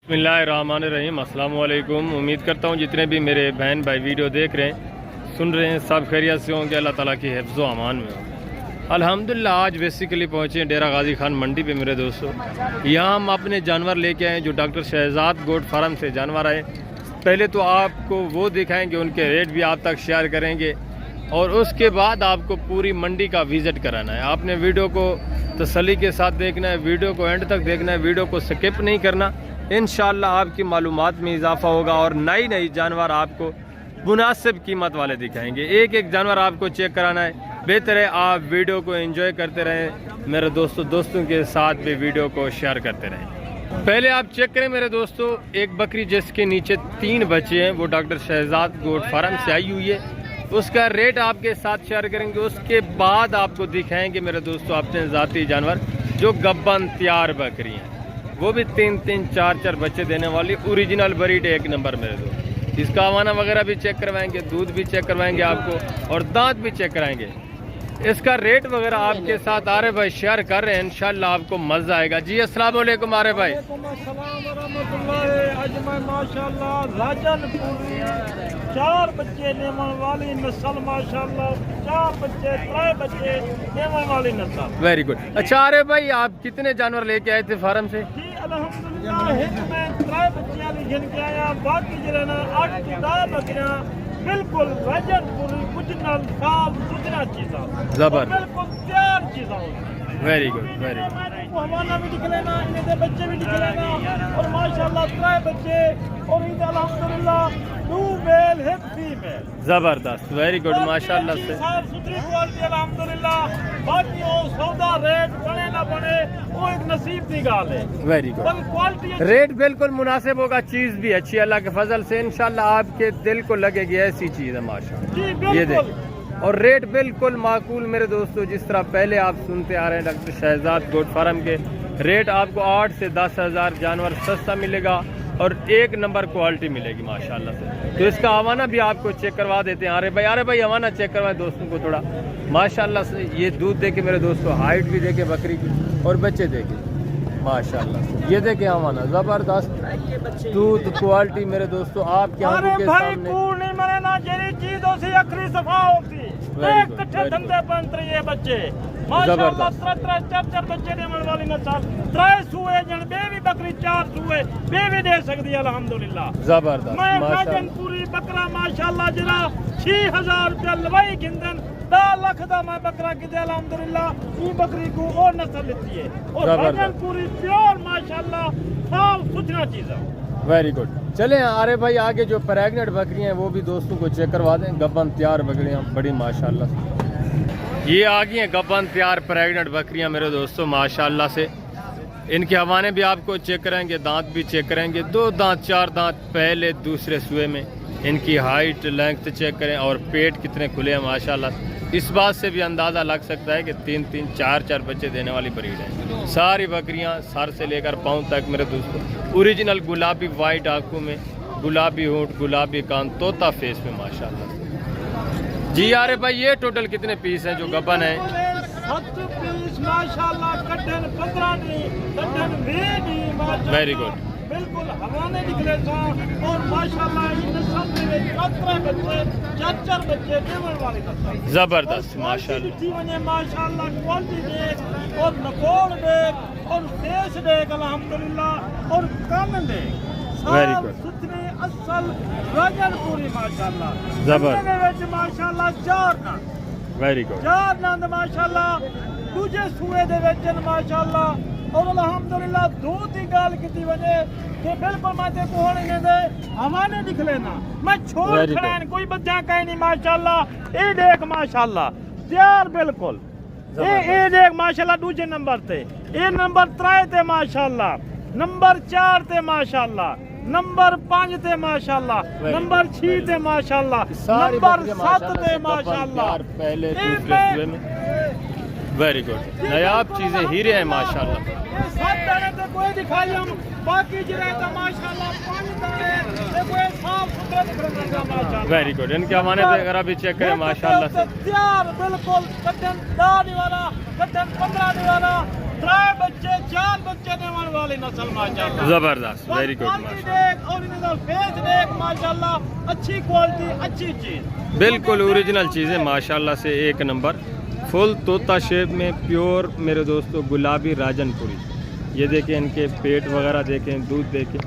बिस्मिल्लाहिर्रहमानिर्रहीम। अस्सलाम वालेकुम। उम्मीद करता हूँ जितने भी मेरे बहन भाई वीडियो देख रहे हैं, सुन रहे हैं, सब खैरियत से होंगे, अल्लाह ताला की हिफ्ज़ व अमान में हो। अल्हम्दुलिल्लाह आज बेसिकली पहुँचे हैं डेरा गाजी खान मंडी पे मेरे दोस्तों। यहाँ हम अपने जानवर लेके आए जो डॉक्टर शहजाद गोट फार्म से जानवर आए। पहले तो आपको वो दिखाएंगे, उनके रेट भी आप तक शेयर करेंगे और उसके बाद आपको पूरी मंडी का विज़िट कराना है। आपने वीडियो को तसल्ली के साथ देखना है, वीडियो को एंड तक देखना है, वीडियो को स्किप नहीं करना। इंशाअल्लाह आपकी मालूमात में इजाफा होगा और नई जानवर आपको मुनासिब कीमत वाले दिखाएंगे। एक एक जानवर आपको चेक कराना है। बेहतर है आप वीडियो को एंजॉय करते रहें, मेरे दोस्तों के साथ भी वीडियो को शेयर करते रहें। पहले आप चेक करें मेरे दोस्तों, एक बकरी जिसके नीचे 3 बच्चे हैं वो डॉक्टर शहजाद गोट फार्म से आई हुई है, उसका रेट आपके साथ शेयर करेंगे। उसके बाद आपको दिखाएंगे मेरे दोस्तों अपने ज़ाती जानवर जो गब्बन तैयार बकरी हैं, वो भी 3-3, 4-4 बच्चे देने वाली ओरिजिनल ब्रीड एक नंबर मेरे दोस्त। इसका हवाना वगैरह भी चेक करवाएंगे, दूध भी चेक करवाएंगे आपको और दांत भी चेक कराएंगे। इसका रेट वगैरह आपके साथ आरे भाई शेयर कर रहे हैं, इंशाल्लाह आपको मजा आएगा। जी अस्सलाम वालेकुम आरे भाई। माशाल्लाह राजनपुरी 4 बच्चे देने वाली नस्ल, माशाल्लाह 4 बच्चे 3 बच्चे देने वाली नस्ल। Very good. अच्छा आरे भाई आप कितने जानवर लेके आए थे फार्म से? जी अल्हम्दुलिल्लाह में 3 बच्चियां लिखन के आया, बाकी जो ना 8-10 बकरियां बिल्कुल राजनपुरी ओरिजिनल साफ सुथरा चीज़ा, जबरदस्त, बिल्कुल तैयार चीज़ा। Very good very good. हवाना भी निकलेना, इनके बच्चे भी निकलेना और माशाल्लाह 3 बच्चे और ईद अल्हम्दुलिल्लाह 2 मेल 1 फीमेल। जबरदस्त, वेरी गुड माशाल्लाह से साफ सुथरी क्वालिटी अल्हम्दुलिल्लाह। बाकी वो सौदा रेट बने ना बने वो एक नसीब की गाल है। Very good. क्वालिटी रेट बिल्कुल मुनासिब होगा, चीज़ भी अच्छी अल्लाह के फजल से इंशाल्लाह आपके दिल को लगेगी ऐसी चीज़ है माशाल्लाह। ये देखिए और रेट बिल्कुल माकूल मेरे दोस्तों, जिस तरह पहले आप सुनते आ रहे हैं डॉक्टर शहजाद गोट फार्म के रेट आपको 8 से 10 हज़ार जानवर सस्ता मिलेगा और एक नंबर क्वालिटी मिलेगी माशाल्लाह से। तो इसका हवाना भी आपको चेक करवा देते हैं। अरे भाई हवाना चेक करवाएं दोस्तों को थोड़ा। माशाल्लाह से ये दूध देखे मेरे दोस्तों, हाइट भी देखे बकरी की और बच्चे देखे माशाल्लाह से। ये देखे हवाना जबरदस्त दूध क्वालिटी मेरे दोस्तों आपके आंखों के सामने। नहीं मरे ना जेरी चीजों से अखरी सफा होती एक कट्ठे धंधे बनते ये बच्चे माशाल्लाह 3-4 बच्चे देने वाली नस्ल। 3 सूए जन बेवी बकरी 4 सूए बेवी दे सकती है अल्हम्दुलिल्लाह। जबरदस्त माशाल्लाह पूरी बकरा माशाल्लाह जरा 6000 रुपया लवाई गिंदन 10 लाख दा मैं बकरा किते अल्हम्दुलिल्लाह। ये बकरी को और नस्ल लेती है और वजन पूरी प्योर माशाल्लाह साफ सुथरा चीज है। Very good. चले अरे भाई आगे जो प्रेग्नेंट बकरियां हैं वो भी दोस्तों को चेक करवा दें। गब्बन तैयार बकरियां बड़ी माशाल्लाह से ये आ गई हैं, गब्बन तैयार प्रेग्नेंट बकरियां मेरे दोस्तों माशाल्लाह से। इनके हवाने भी आपको चेक करेंगे, दांत भी चेक करेंगे, 2 दांत 4 दांत पहले दूसरे सुए में। इनकी हाइट लेंथ चेक करें और पेट कितने खुले हैं माशाल्लाह। इस बात से भी अंदाज़ा लग सकता है कि 3-3, 4-4 बच्चे देने वाली ब्रीड है। सारी बकरियां सर से लेकर पाँव तक मेरे दोस्तों ओरिजिनल गुलाबी वाइट आंखों में, गुलाबी होंठ, गुलाबी कान, तोता फेस में माशाल्लाह। जी यारे भाई ये टोटल कितने पीस हैं जो गब्बन है? 7 पीस माशाल्लाह। कटन 15 नहीं, कटन 20 नहीं माशाल्लाह। Very good. बिल्कुल हवाने निकले था और माशाल्लाह इन सब में 17 बच्चे 4-4 बच्चे देने वाली नस्ल। जबरदस्त माशाल्लाह। माशाल्लाह क्वालिटी देख और नकोड़ देख और फेस देख अल्हम्दुलिल्लाह और कान देख साफ सुथरी असल राजनपुरी माशाल्लाह। जबरदस्त माशाल्लाह 4 दांत। Very good. 4 दांत माशाल्लाह। दूजे सूए दे विच माशाल्लाह और अल्हम्दुलिल्लाह दूध की गाल की वजह कि बिल्कुल माते को होने दे हमारे निकले ना मैं छोड़ खड़े कोई बच्चा कहे नहीं माशाल्लाह। ये देख माशाल्लाह तैयार बिल्कुल। ये देख माशाल्लाह दूसरे नंबर ते ये नंबर 3 ते माशाल्लाह, नंबर 4 ते माशाल्लाह, नंबर 5 ते माशाल्लाह, नंबर 6 ते माशाल्लाह, नंबर 7 ते माशाल्लाह। पहले दूसरे सूए में वेरी गुड नायाब चीजें हीरे हैं माशाल्लाह। 7 दाने तो कोई दिखाई हम बाकी जरा तो माशाल्लाह 5 दाने तो कोई साफ सुथरा दिख रहा माशाल्लाह। Very good. इनके हवाने वगैरह भी चेक करें माशाल्लाह से। तैयार बिल्कुल कटन 10 वाला, कटन 15 वाला 3 بچے 4 بچے دینے والی نسل ماشاءاللہ زبردست ویری گڈ دیکھ اور ان کا فیس دیکھ ماشاءاللہ اچھی کوالٹی اچھی چیز بالکل اوریجنل چیزیں ماشاءاللہ سے ایک نمبر فل طوطا شیپ میں پیور میرے دوستو گلابی راجن پوری. یہ دیکھیں ان کے پیٹ وغیرہ دیکھیں دودھ دیکھیں.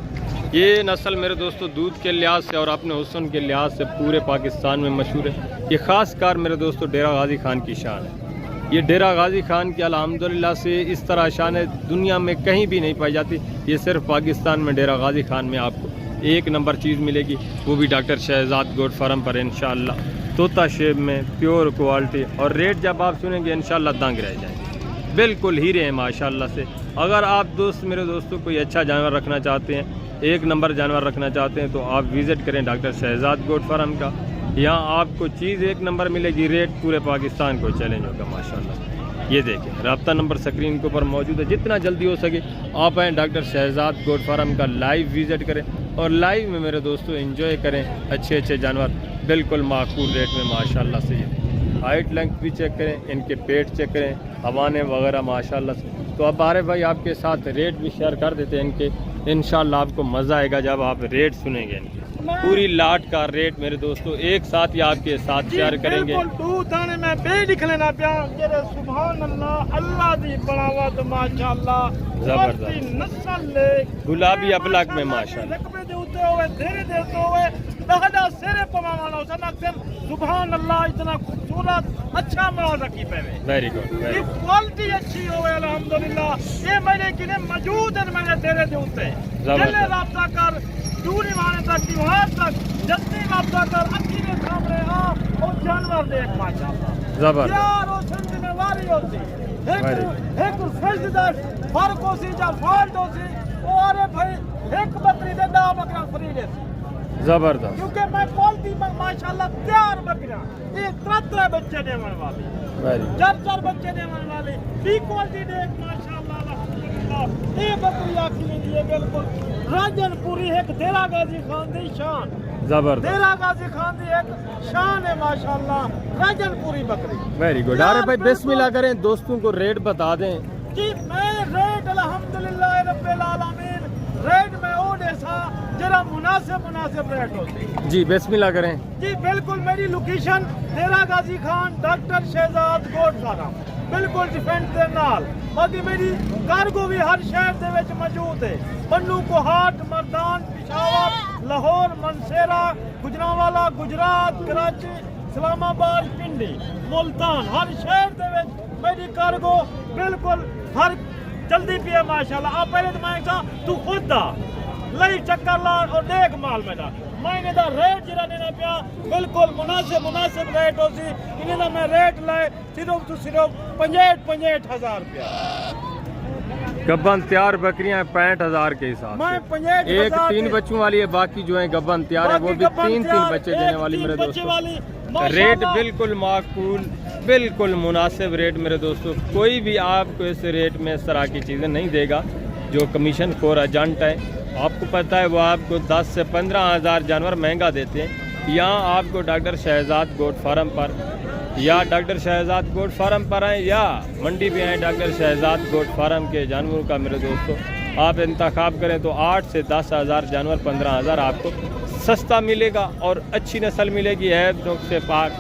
یہ نسل میرے دوستو دودھ کے لحاظ سے اور اپنے حسن کے لحاظ سے پورے پاکستان میں مشہور ہے. یہ خاص کار میرے دوستو ڈیرہ غازی خان کی شان ہے. یہ ڈیرہ غازی خان کی الحمدللہ سے اس طرح شان ہے دنیا میں کہیں بھی نہیں پائی جاتی. یہ صرف پاکستان میں ڈیرہ غازی خان میں آپ کو ایک نمبر چیز ملے گی, وہ بھی ڈاکٹر شہزاد گوٹ فارم پر انشاءاللہ طوطا شیپ میں پیور کوالٹی. اور ریٹ جب آپ سنیں گے انشاءاللہ دنگ رہ جائیں گے. بالکل ہیرے ہیں ماشاءاللہ سے. اگر آپ میرے دوستوں کوئی اچھا جانور رکھنا چاہتے ہیں, ایک نمبر جانور رکھنا چاہتے ہیں تو آپ وزٹ کریں ڈاکٹر شہزاد گوٹ فارم کا. یہاں آپ کو چیز ایک نمبر ملے گی, ریٹ پورے پاکستان کو چیلنج ہوگا ماشاءاللہ. یہ دیکھیں رابطہ نمبر سکرین کے اوپر موجود ہے. جتنا جلدی ہو سکے آپ آئیں ڈاکٹر شہزاد گوٹ فارم کا لائیو وزٹ کریں اور لائیو میں میرے دوستوں انجوائے کریں اچھے اچھے جانور بالکل معقول ریٹ میں ماشاءاللہ سے. یہ ہائٹ لینتھ بھی چیک کریں, ان کے پیٹ چیک کریں, حوانے وغیرہ ماشاءاللہ سے. تو اب عارف بھائی آپ کے ساتھ ریٹ بھی شیئر کر دیتے ہیں ان کے. انشاءاللہ آپ کو مزہ آئے گا جب آپ ریٹ سنیں گے ان کے. پوری لاٹ کا ریٹ میرے دوستو ایک ساتھ ہی آپ کے ساتھ شیئر کریں گے. میں بے نکلنا پیا سبحان اللہ اللہ دی بڑاوت ماشاءاللہ زبردست نسل گلابی ابلک میں ماشاءاللہ سبحان اللہ اتنا خوبصورت اچھا مال رکھی پہ ویری گڈ کوالٹی اچھی ہوئے الحمدللہ. یہ میرے کنے موجود ہیں میرے تیرے دے اوتے جلے رابطہ کر دوری مانے تک دیوار تک جتنی رابطہ کر اچھی کے سامنے آ اور جانور دیکھ ماشاءاللہ زبردست. یار وہ سن میں واری ہوتی ایک سجدہ فرق ہو سی جا فالٹ ہو سی اور بھائی ایک بکری دے دا بکرا فری دے زبردست. کیونکہ میں کوالٹی میں ماشاءاللہ تیار بکرا یہ 3 بچے دینے والی 4 بچے دینے والی بھی کوالٹی دیکھ ماشاءاللہ الحمدللہ. یہ بکری آخری دی ہے بالکل راجن پوری ایک ڈیرہ غازی خان دی شان. زبردست. ڈیرہ غازی خان دی ایک شان ہے ماشاءاللہ راجن پوری بکری. Very good. عارف بھائی بسم اللہ کریں, دوستوں کو ریٹ بتا دیں. جی میں ریٹ الحمدللہ رب العالمین ریٹ میں او ایسا جرا مناسب ریٹ ہوتی. جی بسم اللہ کریں. جی بالکل میری لوکیشن ڈیرہ غازی خان ڈاکٹر شہزاد گوٹ فارم بالکل ڈیفینس دے نال. باقی میری کارگو بھی ہر شہر دے وچ موجود ہے. بنو کوہاٹ, مردان, پشاور, لاہور, منسیرا, گجرانوالا, گجرات, کراچی, اسلام آباد, پنڈی, ملتان ہر شہر دے وچ میری کارگو بالکل ہر جلدی پی ہے ماشاءاللہ. آپ پہلے تو میں تو خود دا لئی چکر لا اور دیکھ مال میرا میں دا ریٹ جرا دینا پیا بالکل مناسب ریٹ ہو سی. انہیں دا میں ریٹ لائے صرف 65,000 روپیہ. گبن تیار بکریاں 65,000 کے حساب میں سے. 65,000 ایک 3 بچوں والی ہے, باقی جو ہیں گبن تیار ہے وہ بھی 3 بچے دینے والی میرے دوستوں. ریٹ بالکل معقول بالکل مناسب ریٹ میرے دوستوں. کوئی بھی آپ کو اس ریٹ میں اس طرح کی چیزیں نہیں دے گا جو کمیشن خور ایجنٹ ہے. آپ کو پتہ ہے وہ آپ کو 10 سے 15,000 جانور مہنگا دیتے ہیں. یہاں آپ کو ڈاکٹر شہزاد گوٹ فارم پر یا ڈاکٹر شہزاد گوٹ فارم پر آئیں یا منڈی بھی آئیں ڈاکٹر شہزاد گوٹ فارم کے جانوروں کا میرے دوستوں آپ انتخاب کریں تو 8 سے 10,000 جانور 15,000 آپ کو سستا ملے گا اور اچھی نسل ملے گی. عیب نقص سے پاک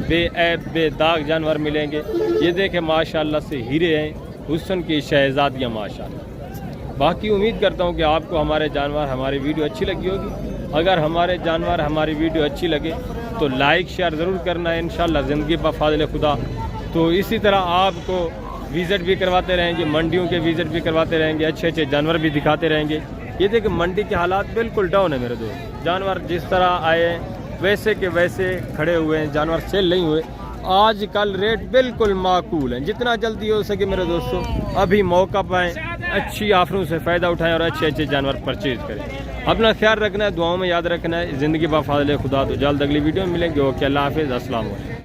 بے عیب بے داغ جانور ملیں گے. یہ دیکھیں ماشاءاللہ سے ہیرے ہیں حسن کی شہزادیاں ماشاءاللہ. باقی امید کرتا ہوں کہ آپ کو ہمارے جانور ہماری ویڈیو اچھی لگی ہوگی. اگر ہمارے جانور ہماری ویڈیو اچھی لگے تو لائک شیئر ضرور کرنا ہے انشاءاللہ زندگی بفضل خدا. تو اسی طرح آپ کو وزٹ بھی کرواتے رہیں گے, منڈیوں کے وزٹ بھی کرواتے رہیں گے, اچھے اچھے جانور بھی دکھاتے رہیں گے. یہ دیکھیں منڈی کے حالات بالکل ڈاؤن ہے میرے دوست. جانور جس طرح آئے ہیں ویسے کے ویسے کھڑے ہوئے ہیں, جانور سیل نہیں ہوئے. آج کل ریٹ بالکل معقول ہیں. جتنا جلدی ہو سکے میرے دوستوں ابھی موقع پائیں, اچھی آفروں سے فائدہ اٹھائیں اور اچھے اچھے جانور پرچیز کریں. اپنا خیال رکھنا ہے, دعاؤں میں یاد رکھنا ہے. زندگی بفضل خدا. تو جلد اگلی ویڈیو میں ملیں گے. اوکے اللہ حافظ, السلام علیکم.